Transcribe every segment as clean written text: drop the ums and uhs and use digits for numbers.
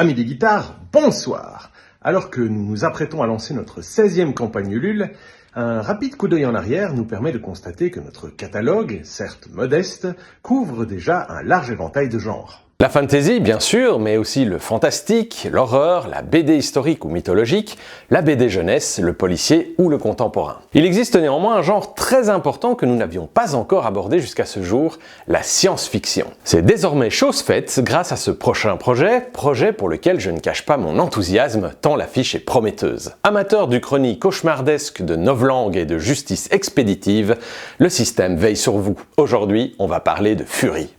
Amis des guitares, bonsoir! Alors que nous nous apprêtons à lancer notre 16e campagne Ulule, un rapide coup d'œil en arrière nous permet de constater que notre catalogue, certes modeste, couvre déjà un large éventail de genres. La fantasy, bien sûr, mais aussi le fantastique, l'horreur, la BD historique ou mythologique, la BD jeunesse, le policier ou le contemporain. Il existe néanmoins un genre très important que nous n'avions pas encore abordé jusqu'à ce jour, la science-fiction. C'est désormais chose faite grâce à ce prochain projet pour lequel je ne cache pas mon enthousiasme tant l'affiche est prometteuse. Amateur d'uchronie cauchemardesque, de novlangue et de justice expéditive, le système veille sur vous. Aujourd'hui, on va parler de Fury.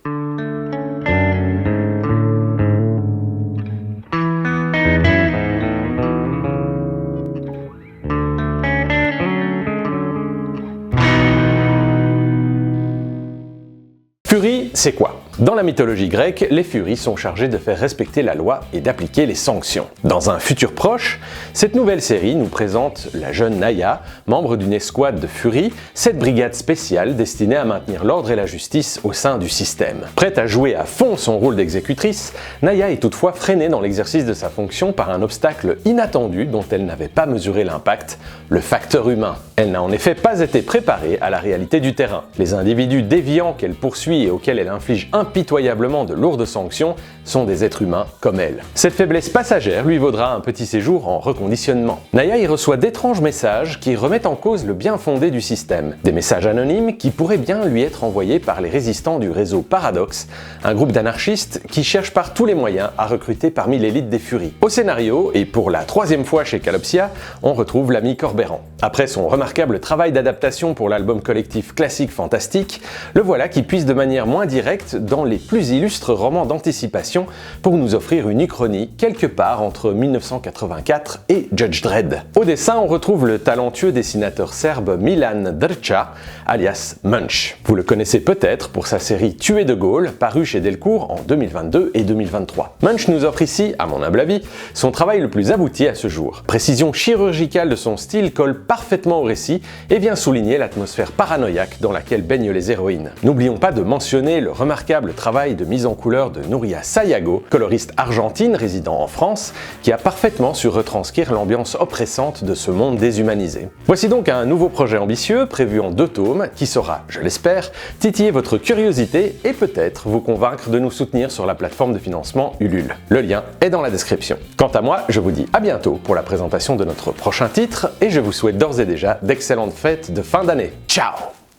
Fury, c'est quoi? Dans la mythologie grecque, les Furies sont chargés de faire respecter la loi et d'appliquer les sanctions. Dans un futur proche, cette nouvelle série nous présente la jeune Naya, membre d'une escouade de Furies, cette brigade spéciale destinée à maintenir l'ordre et la justice au sein du système. Prête à jouer à fond son rôle d'exécutrice, Naya est toutefois freinée dans l'exercice de sa fonction par un obstacle inattendu dont elle n'avait pas mesuré l'impact, le facteur humain. Elle n'a en effet pas été préparée à la réalité du terrain. Les individus déviants qu'elle poursuit et auxquels elle inflige impitoyablement de lourdes sanctions sont des êtres humains comme elle. Cette faiblesse passagère lui vaudra un petit séjour en reconditionnement. Naya y reçoit d'étranges messages qui remettent en cause le bien fondé du système. Des messages anonymes qui pourraient bien lui être envoyés par les résistants du réseau Paradox, un groupe d'anarchistes qui cherchent par tous les moyens à recruter parmi l'élite des Furies. Au scénario, et pour la 3e fois chez Calopsia, on retrouve l'ami Corberan. Après son remarquable travail d'adaptation pour l'album collectif Classique Fantastique, le voilà qui puise de manière moins directe dans les plus illustres romans d'anticipation pour nous offrir une uchronie quelque part entre 1984 et Judge Dredd. Au dessin, on retrouve le talentueux dessinateur serbe Milan Drča, alias Munch. Vous le connaissez peut-être pour sa série Tuer de Gaulle, parue chez Delcourt en 2022 et 2023. Munch nous offre ici, à mon humble avis, son travail le plus abouti à ce jour. Précision chirurgicale de son style colle parfaitement au récit et vient souligner l'atmosphère paranoïaque dans laquelle baignent les héroïnes. N'oublions pas de mentionner le remarquable travail de mise en couleur de Núria Sayago, coloriste argentine résidant en France, qui a parfaitement su retranscrire l'ambiance oppressante de ce monde déshumanisé. Voici donc un nouveau projet ambitieux, prévu en 2 tomes, qui saura, je l'espère, titiller votre curiosité et peut-être vous convaincre de nous soutenir sur la plateforme de financement Ulule. Le lien est dans la description. Quant à moi, je vous dis à bientôt pour la présentation de notre prochain titre et je vous souhaite d'ores et déjà d'excellentes fêtes de fin d'année. Ciao!